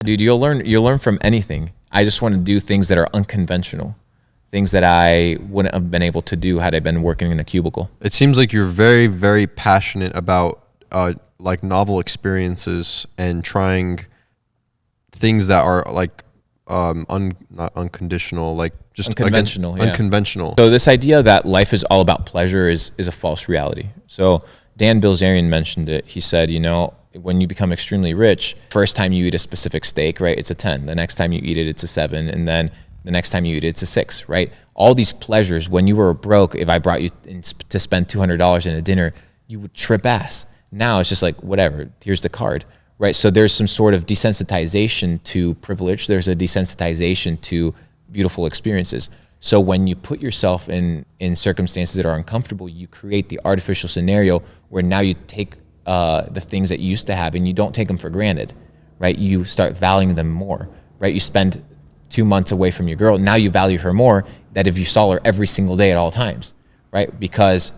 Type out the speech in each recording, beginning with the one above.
Dude, you'll learn from anything. I just want to do things that are unconventional, things that I wouldn't have been able to do had I been working in a cubicle. It seems like you're very, very passionate about like novel experiences and trying things that are like not unconditional, like just Unconventional, yeah. Unconventional. So this idea that life is all about pleasure is a false reality. So Dan Bilzerian mentioned it. He said, when you become extremely rich, first time you eat a specific steak, right, it's a 10. The next time you eat it, it's a 7. And then the next time you eat it, it's a 6, right? All these pleasures, when you were broke, if I brought you to spend $200 in a dinner, you would trip ass. Now it's just like, whatever, here's the card, right? So there's some sort of desensitization to privilege. There's a desensitization to beautiful experiences. So when you put yourself in circumstances that are uncomfortable, you create the artificial scenario where now you take the things that you used to have and you don't take them for granted, right? You start valuing them more, right? You spend 2 months away from your girl. Now you value her more than if you saw her every single day at all times, right? Because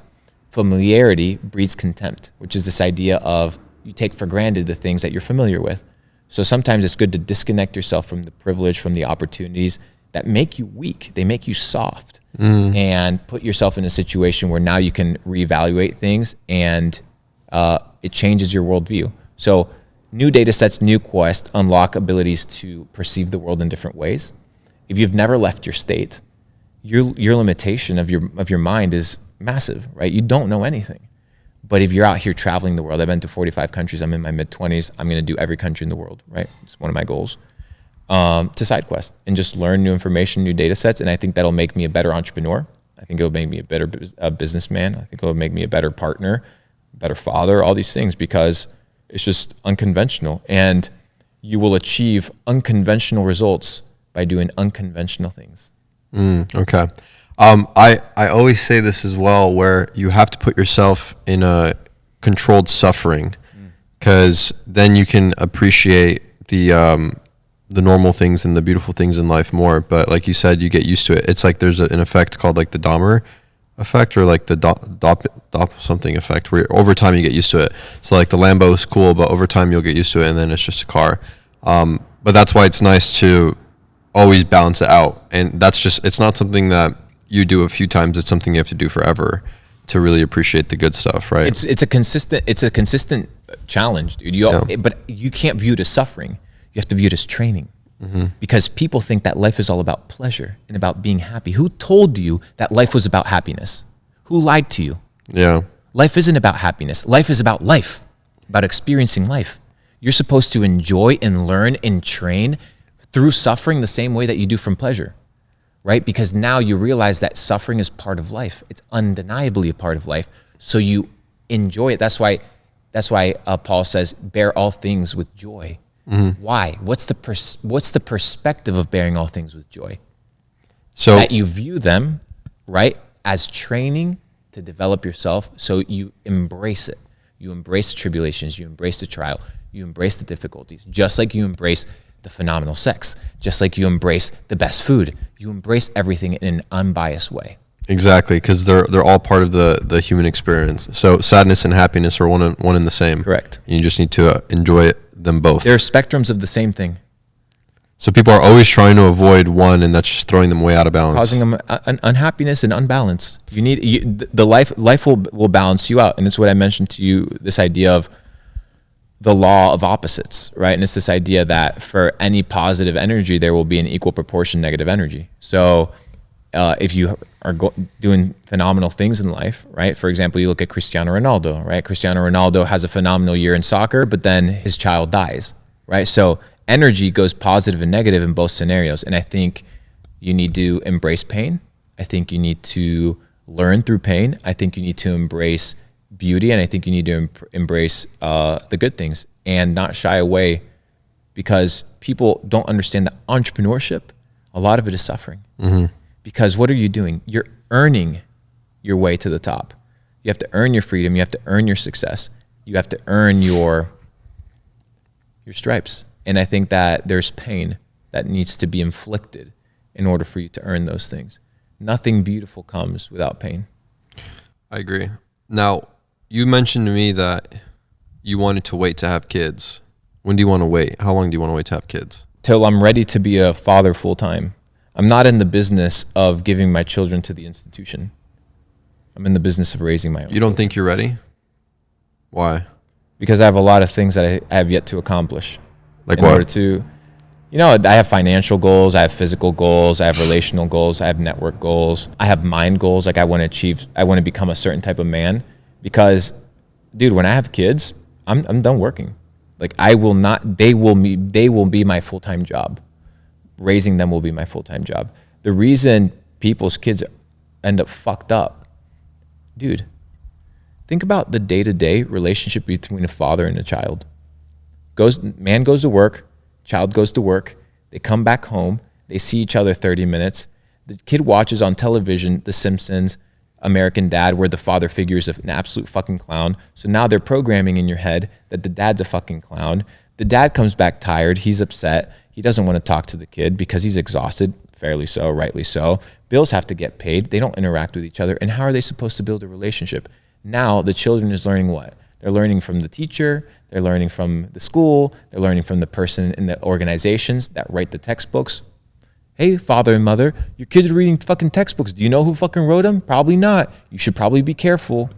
familiarity breeds contempt, which is this idea of you take for granted the things that you're familiar with. So sometimes it's good to disconnect yourself from the privilege, from the opportunities that make you weak. They make you soft, and put yourself in a situation where now you can reevaluate things, and it changes your worldview. So new data sets, new quests unlock abilities to perceive the world in different ways. If you've never left your state, your limitation of your mind is massive, right? You don't know anything. But if you're out here traveling the world, I've been to 45 countries, I'm in my mid-20s, I'm going to do every country in the world, right? It's one of my goals, to side quest and just learn new information, new data sets. And I think that'll make me a better entrepreneur. I think it'll make me a better businessman. I think it'll make me a better partner, better father, all these things, because it's just unconventional. And you will achieve unconventional results by doing unconventional things. Okay. I always say this as well, where you have to put yourself in a controlled suffering, because then you can appreciate the normal things and the beautiful things in life more. But like you said, you get used to it. It's like there's an effect called like the Dahmer effect, or like the Dop something effect, where over time you get used to it. So like the Lambo is cool, but over time you'll get used to it, and then it's just a car. But that's why it's nice to always balance it out. And that's just, it's not something that you do a few times. It's something you have to do forever to really appreciate the good stuff, right? It's a consistent challenge, dude. But you can't view it as suffering. You have to view it as training. Because people think that life is all about pleasure and about being happy. Who told you that life was about happiness? Who lied to you? Yeah. Life isn't about happiness. Life is about life, about experiencing life. You're supposed to enjoy and learn and train through suffering the same way that you do from pleasure, right? Because now you realize that suffering is part of life. It's undeniably a part of life. So you enjoy it. That's why Paul says, bear all things with joy. Why? What's the perspective of bearing all things with joy? So that you view them, right, as training to develop yourself. So you embrace it. You embrace the tribulations. You embrace the trial. You embrace the difficulties, just like you embrace the phenomenal sex, just like you embrace the best food. You embrace everything in an unbiased way. Exactly, because they're all part of the human experience. So sadness and happiness are one and the same. Correct. You just need to enjoy them both. They're spectrums of the same thing. So people are always trying to avoid one, and that's just throwing them way out of balance, causing them an unhappiness and unbalance. The life will balance you out, and it's what I mentioned to you. This idea of the law of opposites, right? And it's this idea that for any positive energy, there will be an equal proportion negative energy. So if you are doing phenomenal things in life, right? For example, you look at Cristiano Ronaldo, right? Cristiano Ronaldo has a phenomenal year in soccer, but then his child dies, right? So energy goes positive and negative in both scenarios. And I think you need to embrace pain. I think you need to learn through pain. I think you need to embrace beauty. And I think you need to embrace the good things and not shy away, because people don't understand that entrepreneurship, a lot of it is suffering. Because what are you doing? You're earning your way to the top. You have to earn your freedom. You have to earn your success. You have to earn your stripes. And I think that there's pain that needs to be inflicted in order for you to earn those things. Nothing beautiful comes without pain. I agree. Now, you mentioned to me that you wanted to wait to have kids. When do you want to wait? How long do you want to wait to have kids? Till I'm ready to be a father full time. I'm not in the business of giving my children to the institution. I'm in the business of raising my own. You don't think you're ready? Why? Because I have a lot of things that I have yet to accomplish. Like in what? order to, I have financial goals, I have physical goals, I have relational goals, I have network goals, I have mind goals. Like I want to become a certain type of man. Because, dude, when I have kids, I'm done working. Like they will be my full-time job. Raising them will be my full-time job. The reason people's kids end up fucked up, dude, think about the day-to-day relationship between a father and a child. Man goes to work, child goes to work, they come back home, they see each other 30 minutes. The kid watches on television The Simpsons, American Dad, where the father figure is an absolute fucking clown. So now they're programming in your head that the dad's a fucking clown. The dad comes back tired, he's upset, he doesn't want to talk to the kid because he's exhausted, fairly so, rightly so. Bills have to get paid, they don't interact with each other, and how are they supposed to build a relationship? Now the children is learning what? They're learning from the teacher, they're learning from the school, they're learning from the person in the organizations that write the textbooks. Hey, father and mother, your kids are reading fucking textbooks. Do you know who fucking wrote them? Probably not. You should probably be careful,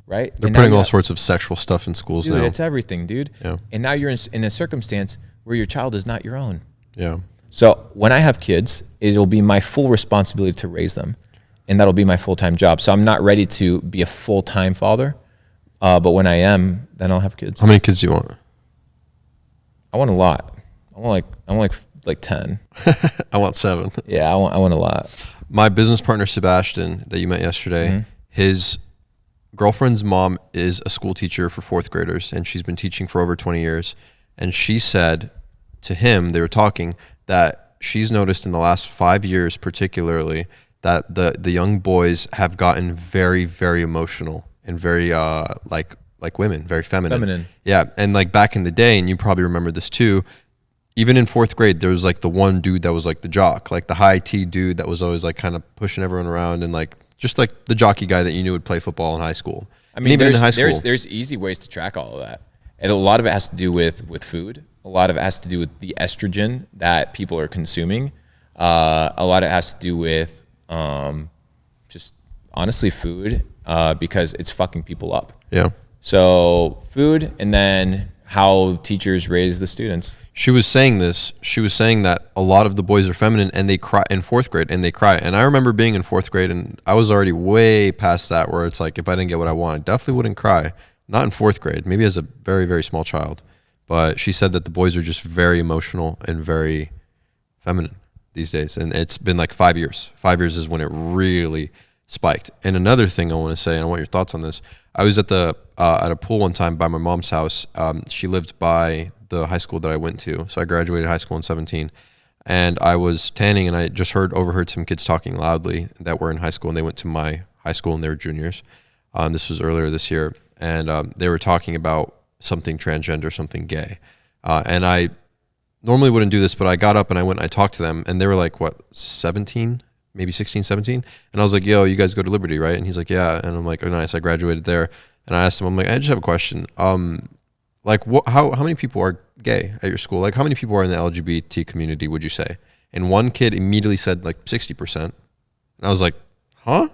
right? They're putting all sorts of sexual stuff in schools dude, now. It's everything, dude. Yeah. And now you're in a circumstance where your child is not your own. Yeah. So when I have kids, it'll be my full responsibility to raise them. And that'll be my full-time job. So I'm not ready to be a full-time father. But when I am, then I'll have kids. How many kids do you want? I want a lot. I want like 10. I want 7. Yeah, I want a lot. My business partner, Sebastian, that you met yesterday, his girlfriend's mom is a school teacher for 4th graders, and she's been teaching for over 20 years. And she said to him, they were talking, that she's noticed in the last 5 years particularly that the young boys have gotten very, very emotional and very like women, very feminine. Yeah, and like back in the day, and you probably remember this too, even in 4th grade, there was like the one dude that was like the jock, like the high T dude that was always like kind of pushing everyone around and like just like the jockey guy that you knew would play football in high school. I mean, even in high school, there's easy ways to track all of that. And a lot of it has to do with food. A lot of it has to do with the estrogen that people are consuming. A lot of it has to do with just honestly food because it's fucking people up. Yeah. So food, and then how teachers raise the students. She was saying this. She was saying that a lot of the boys are feminine and they cry in 4th grade and they cry. And I remember being in 4th grade and I was already way past that where it's like if I didn't get what I want, I definitely wouldn't cry. Not in 4th grade, maybe as a very, very small child. But she said that the boys are just very emotional and very feminine these days. And it's been like 5 years. 5 years is when it really spiked. And another thing I want to say, and I want your thoughts on this. I was at a pool one time by my mom's house. She lived by the high school that I went to. So I graduated high school in 17. And I was tanning and I just overheard some kids talking loudly that were in high school and they went to my high school and they were juniors. This was earlier this year. And they were talking about something transgender, something gay. And I normally wouldn't do this, but I got up and I went and I talked to them and they were like, what, 17? Maybe 16, 17. And I was like, yo, you guys go to Liberty, right? And he's like, yeah. And I'm like, oh, nice. I graduated there. And I asked him, I'm like, I just have a question. Like, how many people are gay at your school? Like, how many people are in the LGBT community, would you say? And one kid immediately said, like, 60%. And I was like, huh?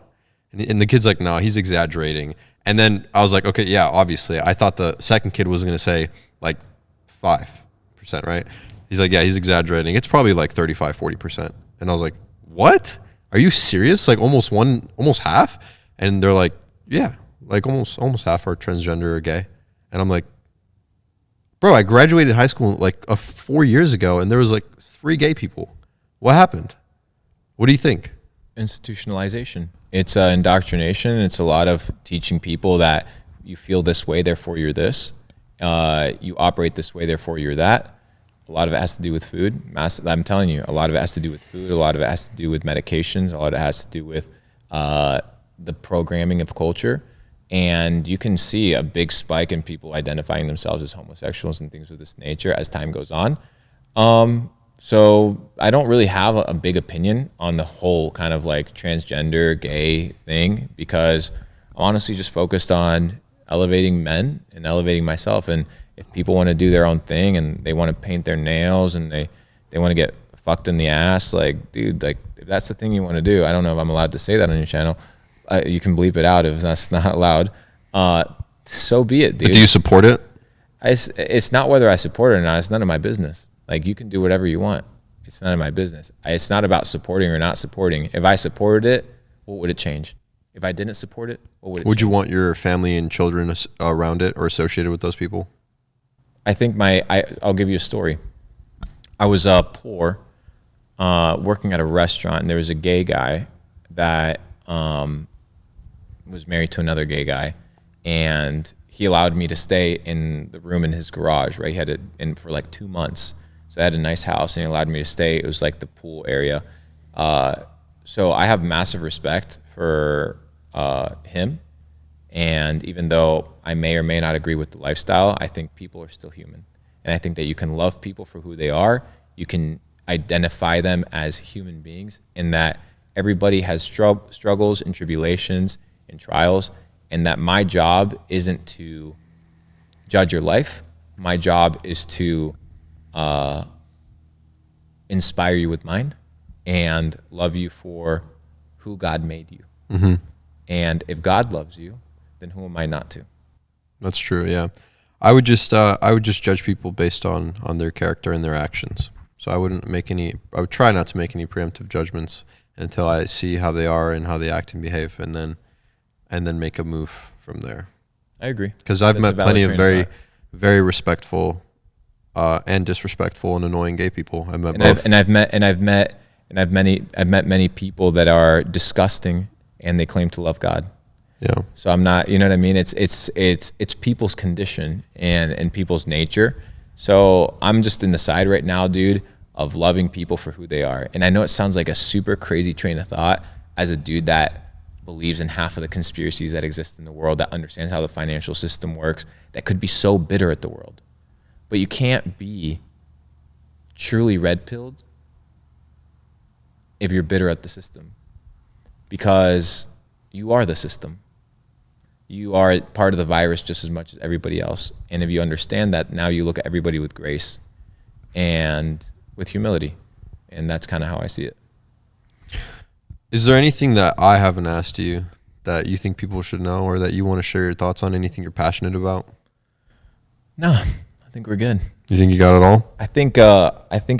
And the kid's like, no, he's exaggerating. And then I was like, okay, yeah, obviously. I thought the second kid was going to say, like, 5%, right? He's like, yeah, he's exaggerating. It's probably like 35, 40%. And I was like, what? Are you serious? Like almost half? And they're like, yeah, like almost half are transgender or gay. And I'm like, bro, I graduated high school like 4 years ago and there was like 3 gay people. What happened? What do you think? Institutionalization. It's indoctrination. It's a lot of teaching people that you feel this way, therefore you're this. You operate this way, therefore you're that. A lot of it has to do with food. I'm telling you, a lot of it has to do with food. A lot of it has to do with medications. A lot of it has to do with the programming of culture. And you can see a big spike in people identifying themselves as homosexuals and things of this nature as time goes on. So I don't really have a big opinion on the whole kind of like transgender gay thing because I'm honestly just focused on elevating men and elevating myself. And If people want to do their own thing and they want to paint their nails and they want to get fucked in the ass, like, dude, like, if that's the thing you want to do, I don't know if I'm allowed to say that on your channel. You can bleep it out if that's not allowed. So be it, dude. But do you support it? It's not whether I support it or not. It's none of my business. Like, you can do whatever you want. It's none of my business. It's not about supporting or not supporting. If I supported it, what would it change? If I didn't support it, what would it change? Would you want your family and children around it or associated with those people? I think I'll give you a story. I was poor, working at a restaurant, and there was a gay guy that was married to another gay guy, and he allowed me to stay in the room in his garage, right? He had it in for like 2 months. So I had a nice house, and he allowed me to stay. It was like the pool area. So I have massive respect for him. And even though I may or may not agree with the lifestyle, I think people are still human. And I think that you can love people for who they are. You can identify them as human beings, in that everybody has struggles and tribulations and trials, and that my job isn't to judge your life. My job is to inspire you with mine and love you for who God made you. Mm-hmm. And if God loves you, then who am I not to? That's true. Yeah. I would just judge people based on their character and their actions. So I would try not to make any preemptive judgments until I see how they are and how they act and behave, and then make a move from there. I agree. Because I've met plenty of very, very respectful and disrespectful and annoying gay people. I've met both. I've met many people that are disgusting and they claim to love God. Yeah. So I'm not, you know what I mean? It's people's condition and people's nature. So I'm just in the side right now, dude, of loving people for who they are. And I know it sounds like a super crazy train of thought as a dude that believes in half of the conspiracies that exist in the world, that understands how the financial system works, that could be so bitter at the world. But you can't be truly red-pilled if you're bitter at the system, because you are the system. You are part of the virus just as much as everybody else. And if you understand that, now you look at everybody with grace and with humility. And that's kind of how I see it. Is there anything that I haven't asked you that you think people should know, or that you want to share your thoughts on? Anything you're passionate about? No, I think we're good. You think you got it all? I think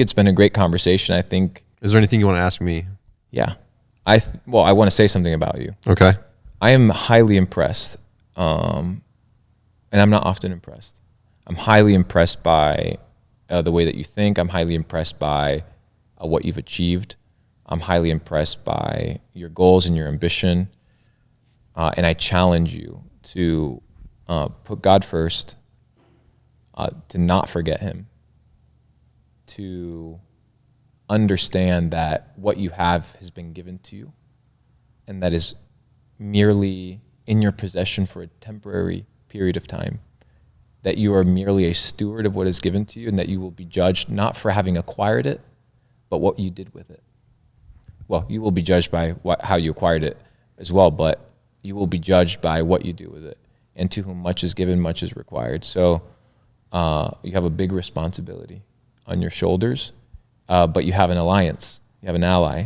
it's been a great conversation. I think. Is there anything you want to ask me? Yeah. I want to say something about you. Okay. I am highly impressed, and I'm not often impressed. I'm highly impressed by the way that you think. I'm highly impressed by what you've achieved. I'm highly impressed by your goals and your ambition, and I challenge you to put God first, to not forget Him, to understand that what you have has been given to you, and that is merely in your possession for a temporary period of time, that you are merely a steward of what is given to you, and that you will be judged not for having acquired it, but what you did with it. Well, you will be judged by how you acquired it as well, but you will be judged by what you do with it. And to whom much is given, much is required. So you have a big responsibility on your shoulders, but you have an alliance. You have an ally.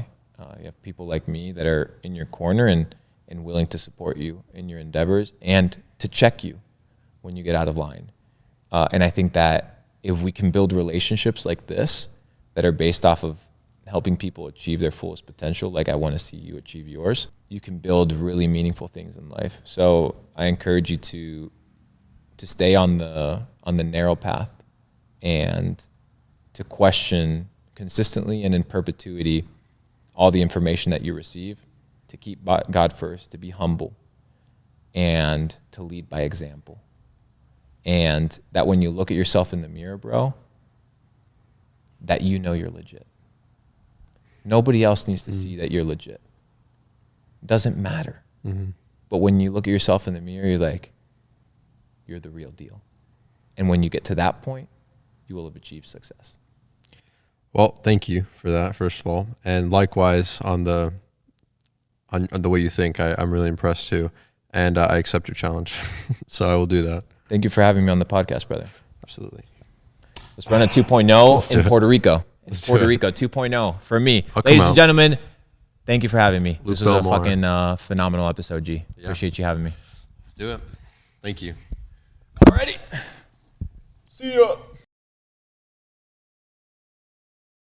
You have people like me that are in your corner and willing to support you in your endeavors and to check you when you get out of line. And I think that if we can build relationships like this that are based off of helping people achieve their fullest potential, like I want to see you achieve yours, you can build really meaningful things in life. So I encourage you to stay on the narrow path and to question consistently and in perpetuity all the information that you receive, to keep God first, to be humble, and to lead by example. And that when you look at yourself in the mirror, bro, that you know you're legit. Nobody else needs to see that you're legit. It doesn't matter. Mm-hmm. But when you look at yourself in the mirror, you're like, you're the real deal. And when you get to that point, you will have achieved success. Well, thank you for that, first of all. And likewise, on the way you think, I'm really impressed too. And I accept your challenge. So I will do that. Thank you for having me on the podcast, brother. Absolutely. Let's run a 2.0 in Puerto Rico. In Puerto Rico 2.0 for me. Ladies and gentlemen, thank you for having me. This was a fucking phenomenal episode, G. Yeah. Appreciate you having me. Let's do it. Thank you. Alrighty. See ya.